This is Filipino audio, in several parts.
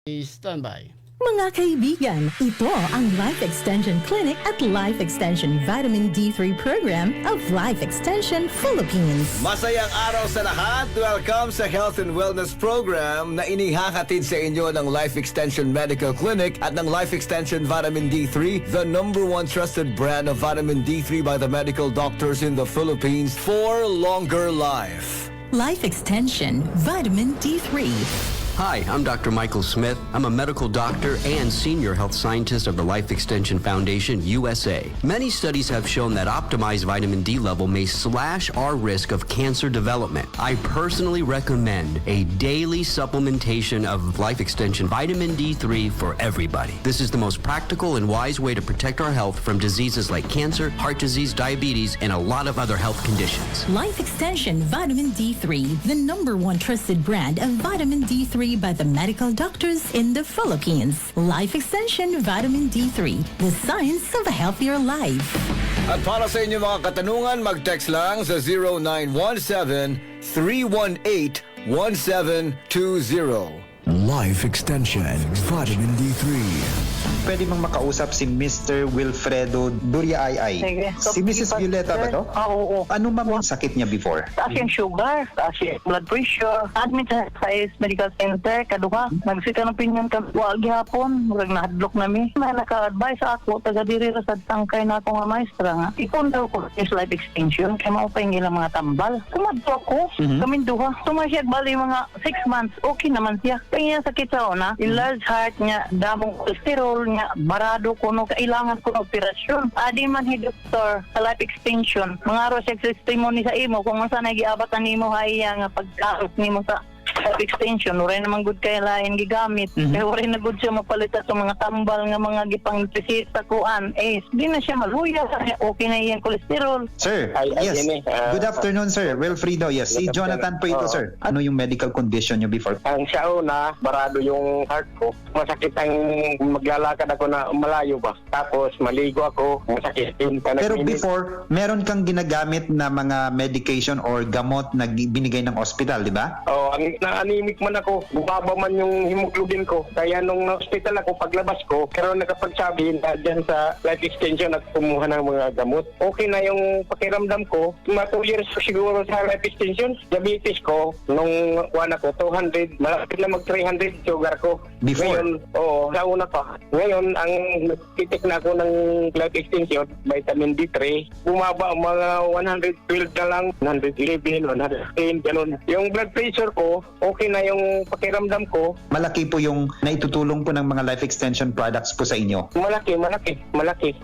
Standby. Mga kaibigan, ito ang Life Extension Clinic at Life Extension Vitamin D3 Program of Life Extension Philippines. Masayang araw sa lahat! Welcome sa Health and Wellness Program na inihahatid sa inyo ng Life Extension Medical Clinic at ng Life Extension Vitamin D3, the #1 trusted brand of vitamin D3 by the medical doctors in the Philippines for longer life. Life Extension Vitamin D3. Hi, I'm Dr. Michael Smith. I'm a medical doctor and senior health scientist of the Life Extension Foundation, USA. Many studies have shown that optimized vitamin D level may slash our risk of cancer development. I personally recommend a daily supplementation of Life Extension Vitamin D3 for everybody. This is the most practical and wise way to protect our health from diseases like cancer, heart disease, diabetes, and a lot of other health conditions. Life Extension Vitamin D3, the #1 trusted brand of vitamin D3 by the medical doctors in the Philippines. Life Extension Vitamin D3, the science of a healthier life. At para sa inyo mga katanungan, mag-text lang sa 0917-318-1720. Life Extension Vitamin D3. Pwede bang makausap si Mr. Wilfredo Duriay? Sige. Si Mrs. Violeta ba to? Oo. Ano ma'am yung sakit niya before? Taas yung sugar, taas yung blood pressure. Admit sa is medical center, kaduha. Nagsika ng pinyon ka, wag gihapon, murag nahadlok nami. May naka-advise ako, taga diri ra sa tangkay na ako nga maestra nga. Ipon daw ko is life extension, kaya maupay nila mga tambal. Kumadto ako, kaming duha. Sumasyag bali mga 6 months, okay naman siya. Kaya sakit sa una, enlarged heart niya, damong cholesterol niya, barado ko no, kailangan ko ng operasyon. Adi man hi doktor sa life extension. Mga ro siya testimony sa imo kung saan nagiabatan nimo haya nga pagkaot nimo sa life extension. Uray naman good kay lain gigamit. Kaya uray na good siya mapalitan sa mga tambal nga mga gipang sa kuan. Di na siya maluya. Okay na iyang cholesterol. Sir, yes. Good afternoon, sir. Wilfredo, yes. Si Jonathan po ito, sir. Ano yung medical condition niyo before? Ang siya una, barado yung heart ko. Masakit ang maglalakad ako na malayo ba. Tapos maligo ako, masakit yung Pero before, meron kang ginagamit na mga medication or gamot na binigay ng hospital, di ba? Na-anemic man ako, bumaba man yung hemoglobin ko. Kaya nung na-hospital ako, paglabas ko, pero nakapagsabi na dyan sa life extension at kumuha ng mga gamot. Okay na yung pakiramdam ko. Mga 2 years ko siguro sa life extension. Diabetes ko, nung kuwan ako, 200, malapit na mag-300 sugar ko. Before? Ngayon, sa una pa. Ngayon, ang nagtitik na ako ng life extension, vitamin D3, bumaba mga 112 na lang, 111, 110, ganun. Yung blood pressure ko, okay na yung pakiramdam ko. Malaki po yung naitutulong po ng mga life extension products po sa inyo. Malaki.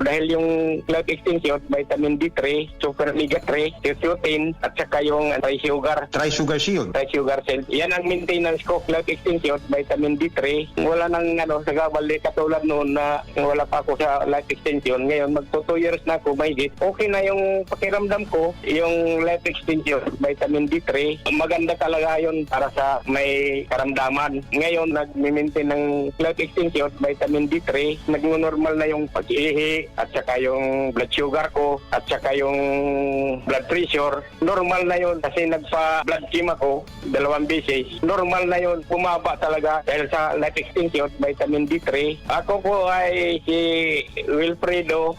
Dahil yung life extension, vitamin D3, super omega 3, lutein, at saka yung tri-sugar. Tri-sugar shield. Tri-sugar cell. Yan ang maintenance ko, life extension, vitamin D3. Wala nang sagabali katulad noon na wala pa ako sa life extension. Ngayon, magto 2 years na ako, mahigit. Okay na yung pakiramdam ko, yung life extension, vitamin D3. Maganda talaga yun para sa may karamdaman. Ngayon, nag-maintain ng life extension, vitamin D3. Nag-normal na yung pag-ihi at saka yung blood sugar ko at saka yung blood pressure. Normal na yun kasi nagpa-blood chem ako 2 beses. Normal na yun. Pumaba talaga dahil sa life extension, vitamin D3. Ako po ay si Wilfredo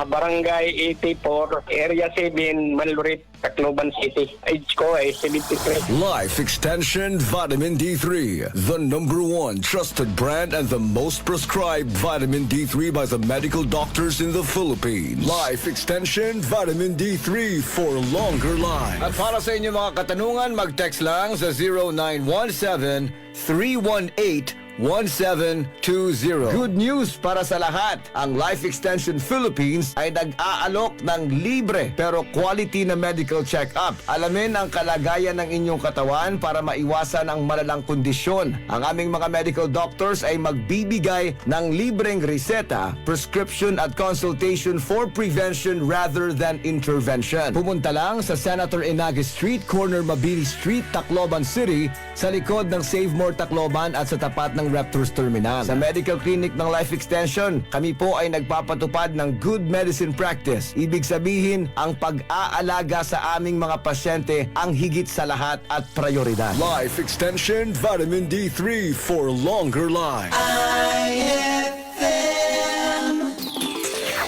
Barangay 84, Area 7, Manlurit, Tacloban City. Age ko ay 73. Life Extension Vitamin D3, the #1 trusted brand and the most prescribed vitamin D3 by the medical doctors in the Philippines. Life Extension Vitamin D3 for longer life. At para sa inyo mga katanungan, mag-text lang sa 0917-318 1720. Good news para sa lahat. Ang Life Extension Philippines ay nag-aalok ng libre pero quality na medical check-up. Alamin ang kalagayan ng inyong katawan para maiwasan ang malalang kondisyon. Ang aming mga medical doctors ay magbibigay ng libreng reseta, prescription at consultation for prevention rather than intervention. Pumunta lang sa Senator Inagi Street, corner Mabini Street, Tacloban City, sa likod ng Save More Tacloban at sa tapat ng ng Reptors Terminal. Sa medical clinic ng Life Extension, kami po ay nagpapatupad ng good medicine practice. Ibig sabihin, ang pag-aalaga sa aming mga pasyente ang higit sa lahat at prioridad. Life Extension Vitamin D3 for longer life.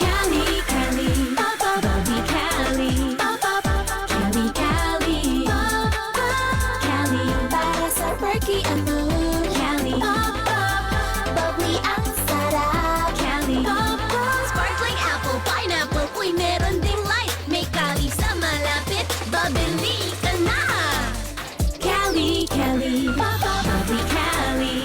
Cali, Cali, Bobby Cali, Cali, Cali, Cali, para sa perky at mood. Cali, bubbly ang sarap. Cali, sparkling apple, pineapple, uy meron ding light. May Cali sa malapit, babili ka na. Cali, Cali, bubbly Cali,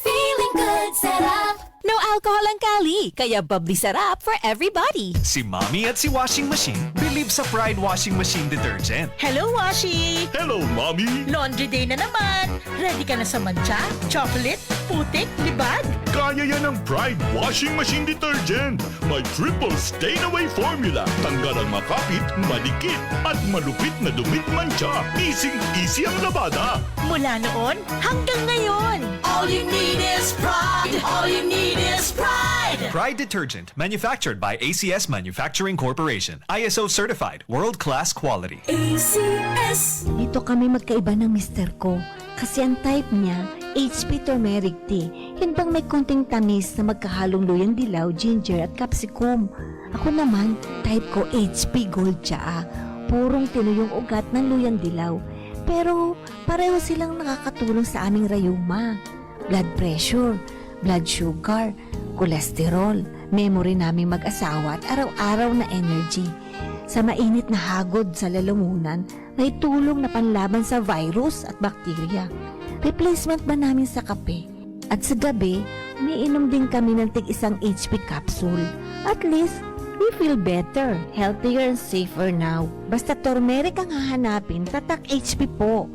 feeling good, sarap. No alcohol ang Cali, kaya bubbly sarap for everybody. Si Mommy at si Washing Machine believe sa Pride Washing Machine Detergent. Hello, Washi! Hello, Mommy! Laundry day na naman! Ready ka na sa mancha, chocolate, putik, libag? Kaya yan ang Pride Washing Machine Detergent. May triple stain-away formula. Tanggal ang makapit, malikit, at malupit na dumit mancha. Easy ang labada. Mula noon hanggang ngayon. All you need is pride. All you need is pride. Pride Detergent, manufactured by ACS Manufacturing Corporation. ISO certified, world-class quality. ACS. Dito kami magkaiba ng mister ko. Kasi ang type niya, HP turmeric tea. Yun bang may konting tamis na magkahalong luyang dilaw, ginger at capsicum. Ako naman, type ko HP gold tsaa. Purong tinuyong ugat ng luyang dilaw. Pero pareho silang nakakatulong sa aming rayuma, blood pressure, blood sugar, kolesterol, memory naming mag-asawa at araw-araw na energy. Sa mainit na hagod sa lalamunan, may tulong na panlaban sa virus at bakterya. Replacement ba namin sa kape? At sa gabi, umiinom din kami ng tig-isang HP capsule. At least, we feel better, healthier and safer now. Basta turmeric ang hahanapin, tatak HP po.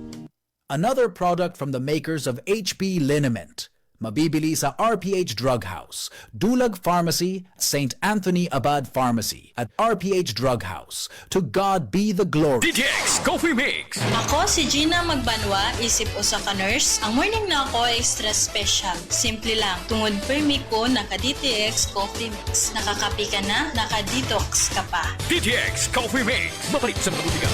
Another product from the makers of HP Liniment. Mabibili sa RPH Drug House, Dulag Pharmacy, St. Anthony Abad Pharmacy, at RPH Drug House. To God be the glory. DTX Coffee Mix! Ako si Gina Magbanwa, isip usa ka nurse. Ang morning na ako ay extra special. Simple lang. Tungod permi ko, naka-DTX Coffee Mix. Nakakapi ka na, naka-detox ka pa. DTX Coffee Mix! Mabalik sa mga butika.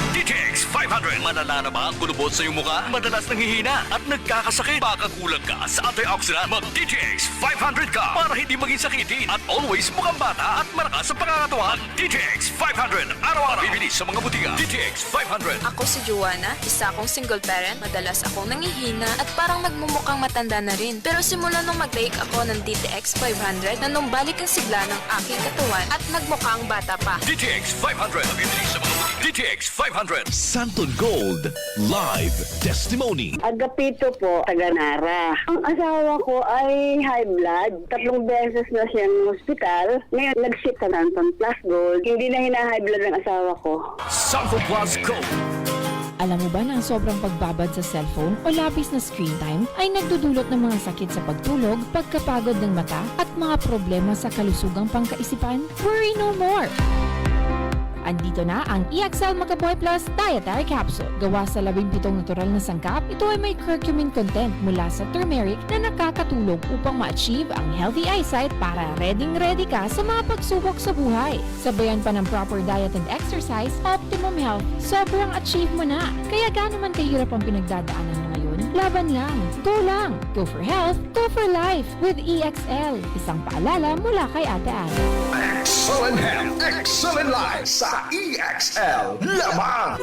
DTX 500. Malala na ba ang kulubot sa iyong mukha? Madalas nanghihina at nagkakasakit. Baka kulang ka sa antioxidant. Mag-DTX 500 ka para hindi maging sakitin at always mukhang bata at malakas sa pangangatawan. DTX 500. Araw-araw. Bibili sa mga butika. DTX 500. Ako si Joanna, isa akong single parent. Madalas akong nanghihina at parang nagmumukhang matanda na rin. Pero simula nung mag-take ako ng DTX 500, nanumbalik ang sigla ng aking katawan at nagmukhang bata pa. DTX 500. Bibili sa mga butika. DTX 500. Santon Gold Live Testimony. Agapito po, taga Nara. Ang asawa ko ay high blood. 3 beses na siyang hospital. Ngayon, nag-ship sa Santon Plus Gold. Hindi na hina-high blood ng asawa ko. Santon Plus Gold. Alam mo ba na ang sobrang pagbabad sa cellphone o labis na screen time ay nagdudulot ng mga sakit sa pagtulog, pagkapagod ng mata at mga problema sa kalusugang pangkaisipan? Worry no more! Andito na ang EXL Macaboy Plus Dietary Capsule. Gawa sa 17 natural na sangkap, ito ay may curcumin content mula sa turmeric na nakakatulong upang ma-achieve ang healthy eyesight para ready ka sa mga pagsubok sa buhay. Sabayan pa ng proper diet and exercise, optimum health, sobrang achieve mo na. Kaya gaano man kahirap ang pinagdadaanan mo ngayon, laban lang, go lang. Go for health, go for life with EXL. Isang paalala mula kay Ate Ana. Excellent health, excellent life sa EXL lamang.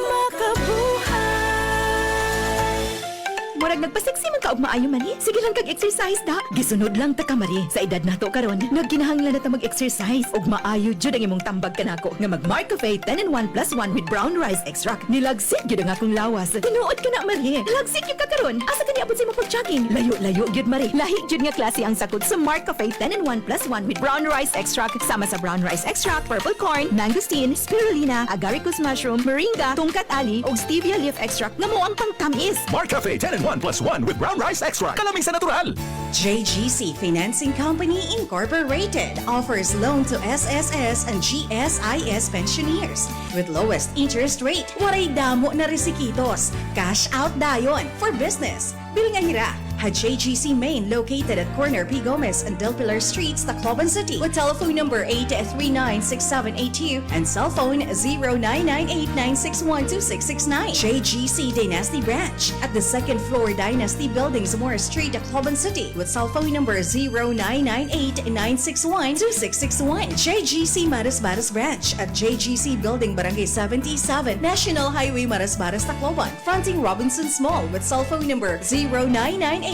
Murag nagpaseksi man ka og maayo mani. Sige lang kag-exercise da. Gisunod lang ta ka mari. Sa edad nato karon, nagkinahanglan na ta mag-exercise og maayo jud ang imong tambag kanako nga mag-Mark Cafe 10-in-1 + 1 with brown rice extract. Nilagsit gyud ang akong lawas. Tinuod ka na mari. Lagsit gyud ka karon. Asa ka niabot sa imong pag-jogging? Layo-layo gyud mari. Lahi gyud nga klase ang sakot sa Mark Cafe 10-in-1 + 1 with brown rice extract sama sa brown rice extract, purple corn, mangosteen, spirulina, agaricus mushroom, moringa, tungkat ali ug stevia leaf extract nga mo ang pangtamis. Mark Cafe 10-in-1 + 1 with brown rice extract. Kalaming sa natural. JGC Financing Company Incorporated offers loan to SSS and GSIS pensioners with lowest interest rate. Waray damo na resikitos. Cash out dayon for business, Pilngahira, had JGC Main located at corner P. Gomez and Del Pilar Streets, Tacloban City with telephone number 839-6782 and cell phone 0998-961-2669. JGC Dynasty Branch at the second floor Dynasty Building, Zamora Street, Tacloban City with cell phone number 0998-961-2661. JGC Maras Branch at JGC Building, Barangay 77, National Highway Maras, Tacloban, fronting Robinson's Mall with cell phone number 0998-961-2637.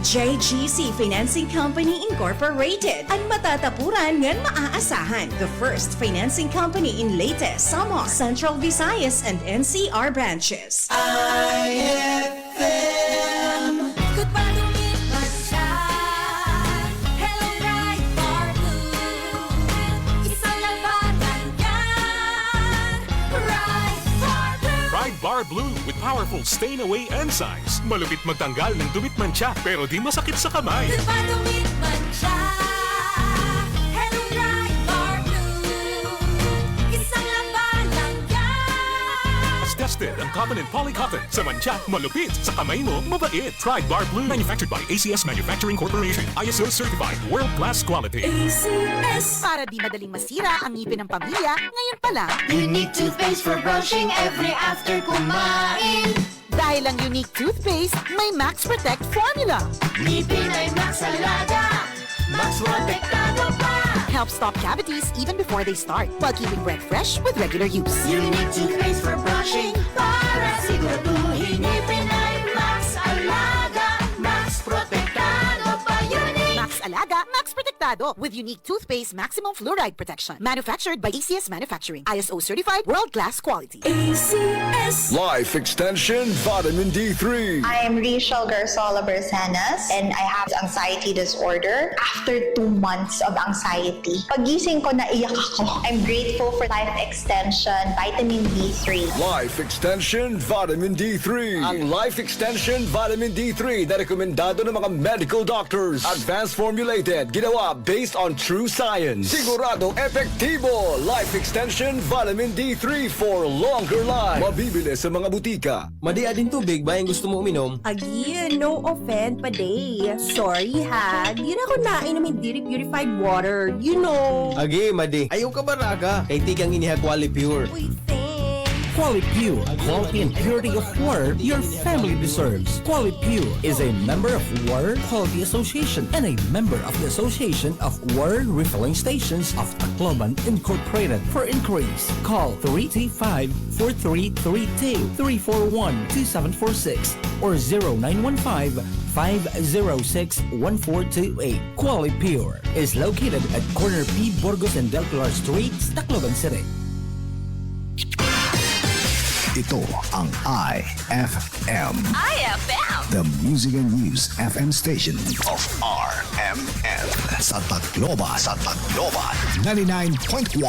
JGC Financing Company Incorporated. Ang matatapuran ngan maaasahan. The first financing company in Leyte, Samar, Central Visayas, and NCR branches. IFM. Goodbye to me, Hello, Ride Bar Blue. Isang labanan yan. Ride Bar Blue. Ride Bar Blue with powerful stain-away enzymes. Malupit magtanggal ng dumit mancha pero di masakit sa kamay. Goodbye to me, Hello, Ride Bar Blue. Isang labanan yan. As tested ang cotton and polycotton. Sa mancha, malupit. Sa kamay mo, mabait. Ride Bar Blue. Manufactured by ACS Manufacturing Corporation. ISO certified. World-class quality. ACS. Para di madaling masira ang ngipin ng pamilya, ngayon pa lang. Unique toothpaste for brushing every after kumain. Dahil ang unique toothpaste, may Max Protect formula. Ngipin ay Max Alaga. Max Protektado pa. Helps stop cavities even before they start, while keeping breath fresh with regular use. Unique toothpaste for brushing para siguraduhin ngipin ay Max Alaga. Max Protektado pa. Unique. Max Alaga, Max Protektado with unique toothpaste maximum fluoride protection. Manufactured by ACS Manufacturing. ISO certified, world-class quality. ACS. Life Extension Vitamin D3. I am Rachel Garzola Bersanas and I have anxiety disorder. After 2 months of anxiety, pagising ko, naiyak ako. I'm grateful for Life Extension Vitamin D3. Life Extension Vitamin D3. Ang Life Extension Vitamin D3 na rekomendado ng mga medical doctors. Advanced formulated, ginawa based on true science. Siguradong epektibo. Life Extension Vitamin D3 for longer life. Mabibili sa mga butika. Madia din tubig ba yung gusto mo uminom? Again, no offense pa day. Sorry ha, di na ako nainom yung Diri Purified Water. You know. Agi, Madi. Ayaw ka baraga. Kay tigang iniha Quali Pure. Uy, Quali Pure, quality and purity of water your family deserves. Quali Pure is a member of Water Quality Association and a member of the Association of Water Refilling Stations of Tacloban Incorporated. For inquiries, call 335-4332, 341-2746, or 0915-506-1428. Quali Pure is located at corner P. Burgos and Del Pilar Streets, Tacloban City. Ito ang IFM. IFM. The Music and News FM station of RMN. Sa Tacloban. 99.1